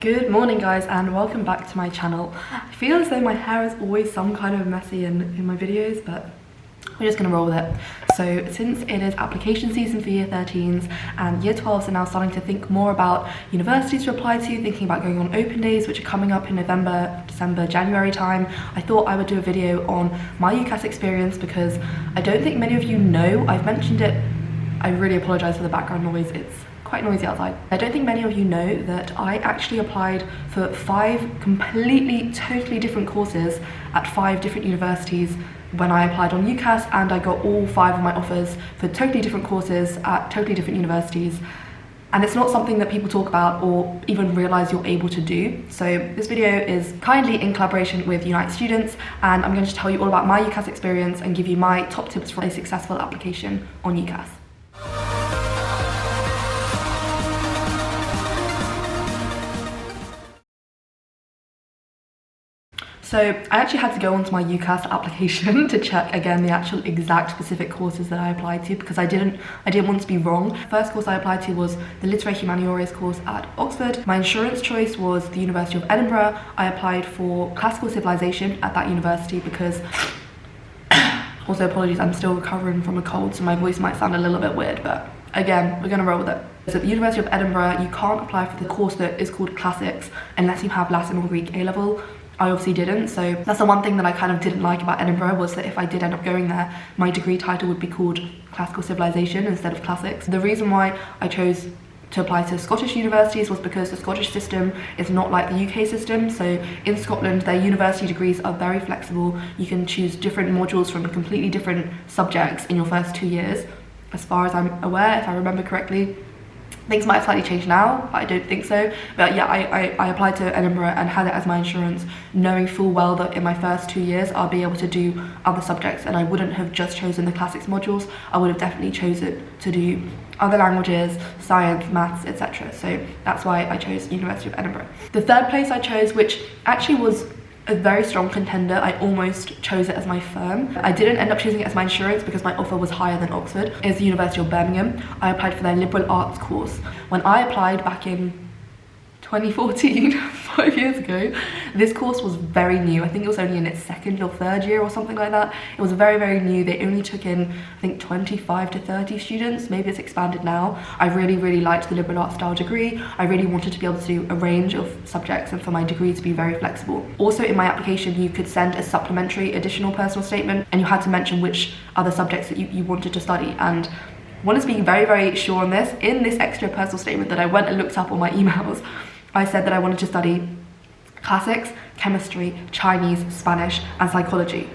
Good morning guys, and welcome back to my channel. I feel as though my hair is always some kind of messy in my videos, but we're just gonna roll with it. So since it is application season for year 13s and year 12s are now starting to think more about universities to apply to, thinking about going on open days which are coming up in November, December, January time, I thought I would do a video on my UCAS experience because I don't think many of you know. I've mentioned it. I really apologize for the background noise. It's quite noisy outside. I don't think many of you know that I actually applied for 5 completely, totally different courses at 5 different universities when I applied on UCAS, and I got all 5 of my offers for totally different courses at totally different universities. And it's not something that people talk about or even realize you're able to do. So this video is kindly in collaboration with Unite Students, and I'm going to tell you all about my UCAS experience and give you my top tips for a successful application on UCAS. So I actually had to go onto my UCAS application to check again the actual exact specific courses that I applied to, because I didn't want to be wrong. First course I applied to was the Literae Humaniores course at Oxford. My insurance choice was the University of Edinburgh. I applied for classical civilization at that university because also apologies, I'm still recovering from a cold, so my voice might sound a little bit weird, but again, we're gonna roll with it. So at the University of Edinburgh, you can't apply for the course that is called Classics unless you have Latin or Greek A-level. I obviously didn't, so that's the one thing that I kind of didn't like about Edinburgh, was that if I did end up going there, my degree title would be called Classical Civilization instead of Classics. The reason why I chose to apply to Scottish universities was because the Scottish system is not like the UK system. So in Scotland, their university degrees are very flexible. You can choose different modules from completely different subjects in your first 2 years. As far as I'm aware, if I remember correctly, things might have slightly changed now, but I don't think so. But yeah, I applied to Edinburgh and had it as my insurance, knowing full well that in my first 2 years I'll be able to do other subjects, and I wouldn't have just chosen the classics modules. I would have definitely chosen to do other languages, science, maths, etc. So that's why I chose University of Edinburgh. The third place I chose, which actually was a very strong contender, I almost chose it as my firm. I didn't end up choosing it as my insurance because my offer was higher than Oxford, is the University of Birmingham. I applied for their liberal arts course. When I applied back in 2014, 5 years ago, this course was very new. I think it was only in its 2nd or 3rd year or something like that. It was very, very new. They only took in, I think, 25 to 30 students. Maybe it's expanded now. I really, really liked the liberal arts style degree. I really wanted to be able to do a range of subjects and for my degree to be very flexible. Also in my application, you could send a supplementary additional personal statement, and you had to mention which other subjects that you wanted to study. And I want to be very, very sure on this. In this extra personal statement that I went and looked up on my emails, I said that I wanted to study classics, chemistry, Chinese, Spanish, and psychology.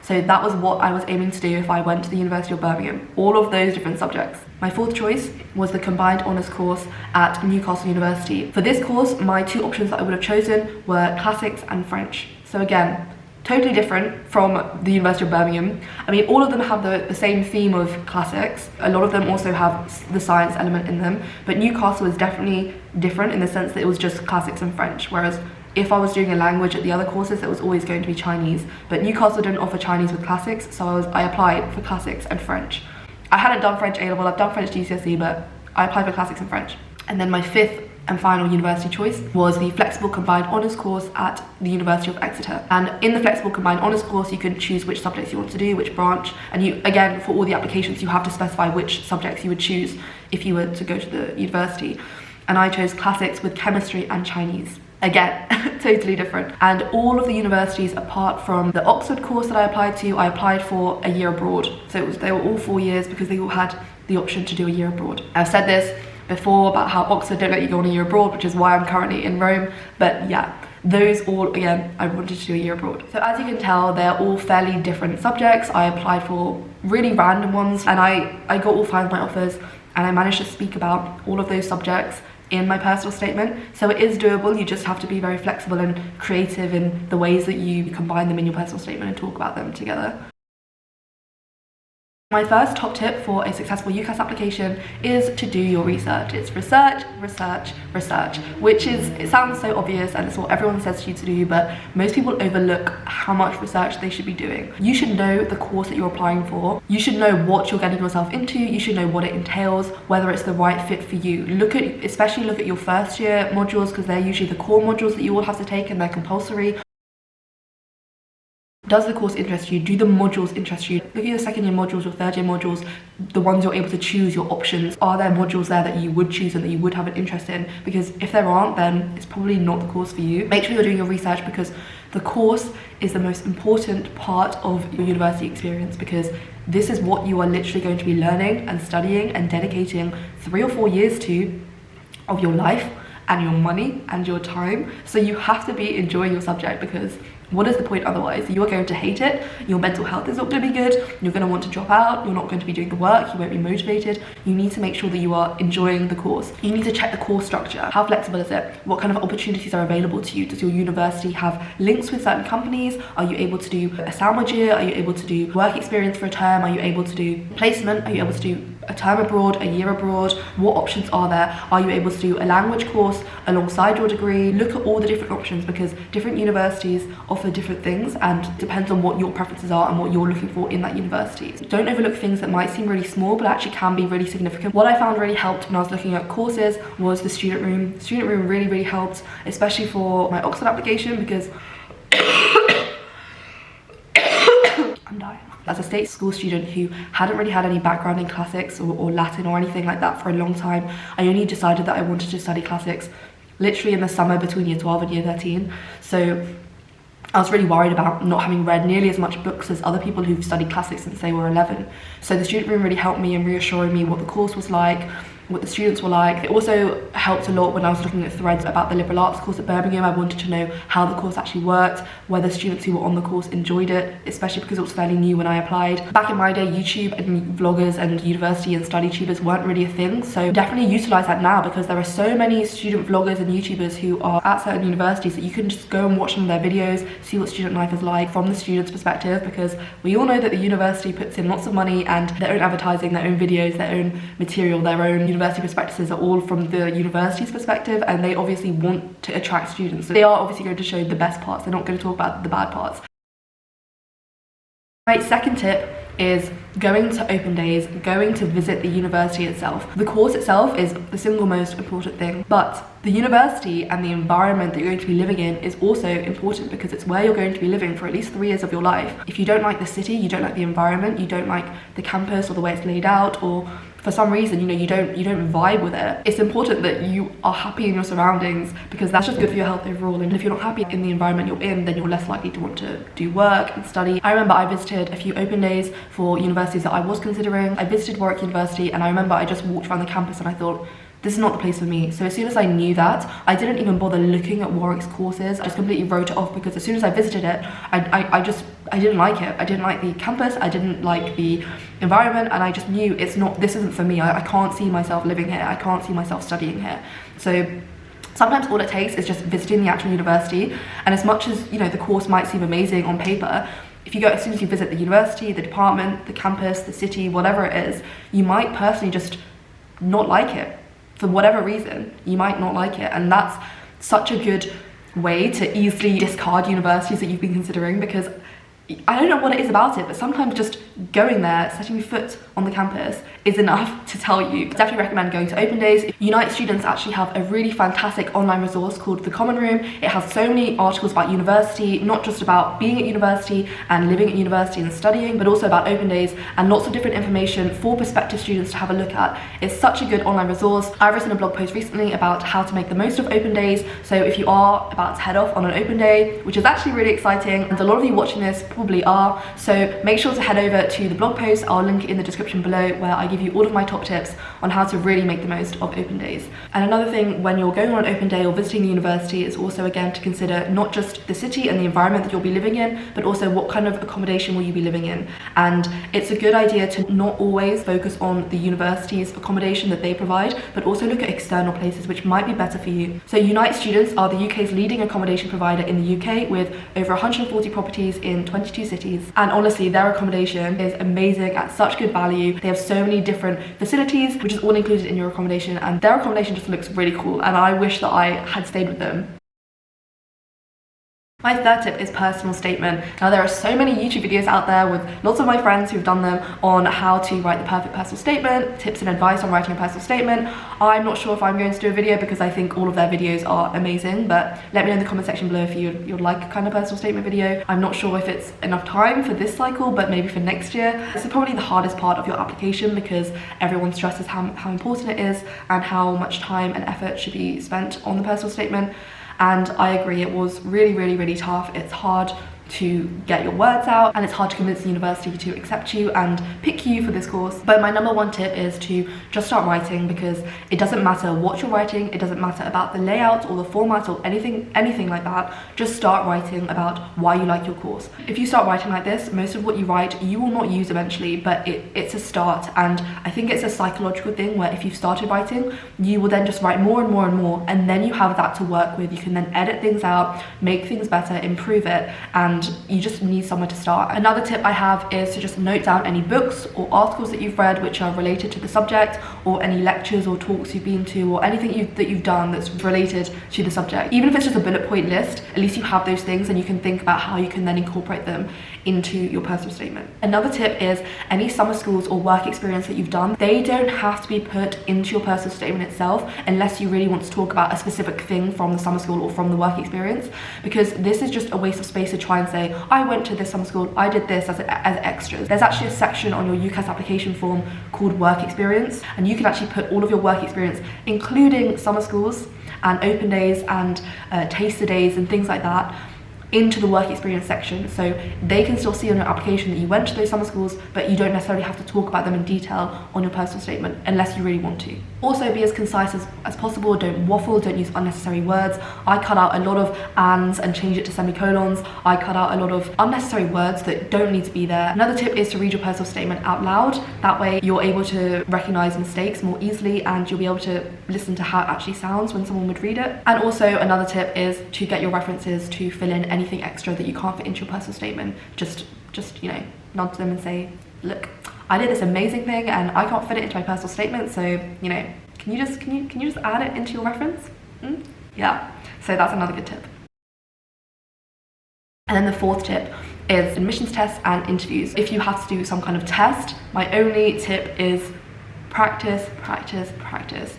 So that was what I was aiming to do if I went to the University of Birmingham, all of those different subjects. My 4th choice was the combined honours course at Newcastle University. For this course, my 2 options that I would have chosen were classics and French. So again, totally different from the University of Birmingham. I mean, all of them have the same theme of classics. A lot of them also have the science element in them, but Newcastle is definitely different in the sense that it was just classics and French, whereas if I was doing a language at the other courses, it was always going to be Chinese. But Newcastle didn't offer Chinese with classics, so I applied for classics and French. I hadn't done French A-level, I've done French GCSE, but I applied for classics and French. And then my 5th and final university choice was the flexible combined honours course at the University of Exeter. And in the flexible combined honours course, you can choose which subjects you want to do, which branch, and you, again, for all the applications, you have to specify which subjects you would choose if you were to go to the university. And I chose classics with chemistry and Chinese. Again, totally different. And all of the universities, apart from the Oxford course that I applied for a year abroad. So they were all 4 years because they all had the option to do a year abroad. I've said this before about how Oxford don't let you go on a year abroad, which is why I'm currently in Rome. But yeah, those all, again, I wanted to do a year abroad. So as you can tell, they're all fairly different subjects. I applied for really random ones, and I got all 5 of my offers, and I managed to speak about all of those subjects in my personal statement. So it is doable. You just have to be very flexible and creative in the ways that you combine them in your personal statement and talk about them together. My first top tip for a successful UCAS application is to do your research. It's research, research, research, which is, it sounds so obvious and it's what everyone says to you to do, but most people overlook how much research they should be doing. You should know the course that you're applying for. You should know what you're getting yourself into. You should know what it entails, whether it's the right fit for you. Especially look at your first year modules, because they're usually the core modules that you will have to take and they're compulsory. Does the course interest you? Do the modules interest you? Look at your second year modules, your third year modules, the ones you're able to choose, your options. Are there modules there that you would choose and that you would have an interest in? Because if there aren't, then it's probably not the course for you. Make sure you're doing your research, because the course is the most important part of your university experience, because this is what you are literally going to be learning and studying and dedicating 3 or 4 years to of your life and your money and your time. So you have to be enjoying your subject, because what is the point otherwise? You are going to hate it, your mental health is not going to be good, you're going to want to drop out, you're not going to be doing the work, you won't be motivated. You need to make sure that you are enjoying the course. You need to check the course structure. How flexible is it? What kind of opportunities are available to you? Does your university have links with certain companies? Are you able to do a sandwich year? Are you able to do work experience for a term? Are you able to do placement? Are you able to do a term abroad, a year abroad? What options are there? Are you able to do a language course alongside your degree? Look at all the different options, because different universities offer different things and depends on what your preferences are and what you're looking for in that university. Don't overlook things that might seem really small but actually can be really significant. What I found really helped when I was looking at courses was the student room. Student room really helped, especially for my Oxford application, because I'm dying. As a state school student who hadn't really had any background in classics or Latin or anything like that for a long time, I only decided that I wanted to study classics literally in the summer between year 12 and year 13. So I was really worried about not having read nearly as much books as other people who've studied classics since they were 11. So the student room really helped me in reassuring me what the course was like, what the students were like. It also helped a lot when I was looking at threads about the liberal arts course at Birmingham. I wanted to know how the course actually worked, whether students who were on the course enjoyed it, especially because it was fairly new when I applied. Back in my day, YouTube and vloggers and university and study tubers weren't really a thing, so definitely utilize that now, because there are so many student vloggers and YouTubers who are at certain universities that you can just go and watch some of their videos, see what student life is like from the student's perspective, because we all know that the university puts in lots of money and their own advertising, their own videos, their own material, their own university perspectives are all from the university's perspective, and they obviously want to attract students. So they are obviously going to show the best parts, they're not going to talk about the bad parts. My second tip is going to open days, going to visit the university itself. The course itself is the single most important thing, but the university and the environment that you're going to be living in is also important, because it's where you're going to be living for at least 3 years of your life. If you don't like the city, you don't like the environment, you don't like the campus or the way it's laid out, or for some reason, you know, you don't vibe with it, it's important that you are happy in your surroundings, because that's just good for your health overall. And if you're not happy in the environment you're in, then you're less likely to want to do work and study. I remember I visited a few open days for universities that I was considering. I visited Warwick University, and I remember I just walked around the campus and I thought, this is not the place for me. So as soon as I knew that, I didn't even bother looking at Warwick's courses. I just completely wrote it off, because as soon as I visited it, I didn't like it. I didn't like the campus, I didn't like the environment, and I just knew this isn't for me. I can't see myself living here, I can't see myself studying here. So sometimes all it takes is just visiting the actual university, and as much as, you know, the course might seem amazing on paper, if you go, as soon as you visit the university, the department, the campus, the city, whatever it is, you might personally just not like it. For whatever reason, you might not like it, and that's such a good way to easily discard universities that you've been considering, because I don't know what it is about it, but sometimes just going there, setting your foot on the campus is enough to tell you. Definitely recommend going to open days. Unite students actually have a really fantastic online resource called The Common Room. It has so many articles about university, not just about being at university and living at university and studying, but also about open days, and lots of different information for prospective students to have a look at. It's such a good online resource. I've written a blog post recently about how to make the most of open days, so if you are about to head off on an open day, which is actually really exciting, and a lot of you watching this probably are, so make sure to head over to the blog post. I'll link it in the description below, where I give you all of my top tips on how to really make the most of open days. And another thing when you're going on an open day or visiting the university is also, again, to consider not just the city and the environment that you'll be living in, but also what kind of accommodation will you be living in. And it's a good idea to not always focus on the university's accommodation that they provide, but also look at external places which might be better for you. So Unite Students are the UK's leading accommodation provider in the UK, with over 140 properties in 22 cities. And honestly, their accommodation accommodation is amazing at such good value. They have so many different facilities, which is all included in your accommodation, and their accommodation just looks really cool, and I wish that I had stayed with them. My third tip is personal statement. Now, there are so many YouTube videos out there with lots of my friends who've done them on how to write the perfect personal statement, tips and advice on writing a personal statement. I'm not sure if I'm going to do a video because I think all of their videos are amazing, but let me know in the comment section below if you'd like a kind of personal statement video. I'm not sure if it's enough time for this cycle, but maybe for next year. This is probably the hardest part of your application because everyone stresses how important it is and how much time and effort should be spent on the personal statement. And I agree, it was really tough. It's hard to get your words out, and it's hard to convince the university to accept you and pick you for this course. But my number one tip is to just start writing, because it doesn't matter what you're writing, it doesn't matter about the layout or the format or anything like that. Just start writing about why you like your course. If you start writing like this, most of what you write you will not use eventually, but it's a start. And I think it's a psychological thing where if you've started writing, you will then just write more and more, and then you have that to work with. You can then edit things out, make things better, improve it, and you just need somewhere to start. Another tip I have is to just note down any books or articles that you've read which are related to the subject, or any lectures or talks you've been to, or anything that you've done that's related to the subject. Even if it's just a bullet point list, at least you have those things and you can think about how you can then incorporate them into your personal statement. Another tip is any summer schools or work experience that you've done, they don't have to be put into your personal statement itself unless you really want to talk about a specific thing from the summer school or from the work experience, because this is just a waste of space to try and say, I went to this summer school, I did this as extras. There's actually a section on your UCAS application form called work experience, and you can actually put all of your work experience, including summer schools and open days and taster days and things like that, into the work experience section, so they can still see on your application that you went to those summer schools, but you don't necessarily have to talk about them in detail on your personal statement unless you really want to. Also, be as concise as possible. Don't waffle, don't use unnecessary words. I cut out a lot of ands and change it to semicolons. I cut out a lot of unnecessary words that don't need to be there. Another tip is to read your personal statement out loud. That way you're able to recognize mistakes more easily, and you'll be able to listen to how it actually sounds when someone would read it. And also another tip is to get your references to fill in anything extra that you can't fit into your personal statement. Just you know, nod to them and say, look, I did this amazing thing and I can't fit it into my personal statement, so you know, can you just add it into your reference? Yeah, so that's another good tip. And then the fourth tip is admissions tests and interviews. If you have to do some kind of test, my only tip is practice.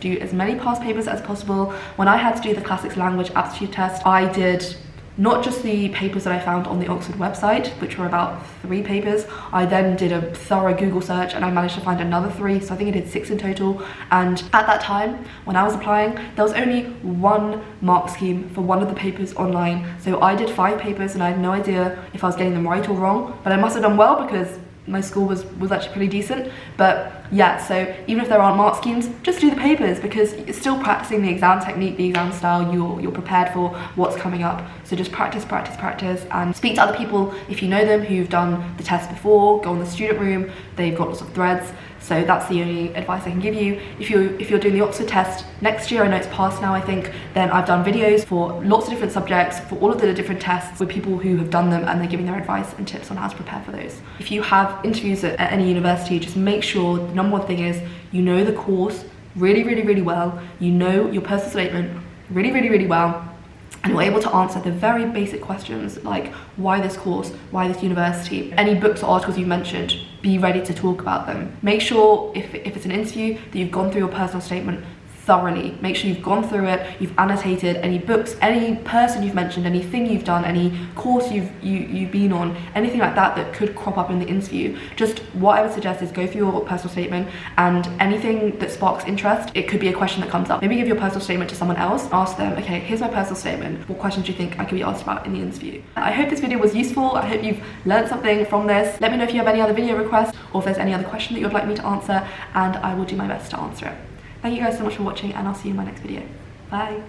Do as many past papers as possible. When I had to do the classics language aptitude test, I did not just the papers that I found on the Oxford website, which were about 3 papers. I then did a thorough Google search and I managed to find another 3, so I think I did 6 in total. And at that time, when I was applying, there was only 1 mark scheme for one of the papers online. So I did 5 papers and I had no idea if I was getting them right or wrong, but I must have done well because my score was actually pretty decent. But yeah, so even if there aren't mark schemes, just do the papers, because it's still practicing the exam technique, the exam style. You're prepared for what's coming up. So just practice, and speak to other people if you know them who've done the test before. Go in the student room, they've got lots of threads. So that's the only advice I can give you. If you're doing the Oxford test next year, I know it's passed now I think, then I've done videos for lots of different subjects, for all of the different tests, with people who have done them and they're giving their advice and tips on how to prepare for those. If you have interviews at any university, just make sure the number one thing is you know the course really well, you know your personal statement really well, and you're able to answer the very basic questions like why this course, why this university. Any books or articles you've mentioned, be ready to talk about them. Make sure if it's an interview that you've gone through your personal statement thoroughly. Make sure you've gone through it, you've annotated any books, any person you've mentioned, anything you've done, any course you've been on, anything like that could crop up in the interview. Just what I would suggest is go through your personal statement, and anything that sparks interest, it could be a question that comes up. Maybe give your personal statement to someone else, ask them, okay, here's my personal statement, what questions do you think I could be asked about in the interview? I hope this video was useful. I hope you've learned something from this. Let me know if you have any other video requests or if there's any other question that you'd like me to answer, and I will do my best to answer it. Thank you guys so much for watching, and I'll see you in my next video. Bye.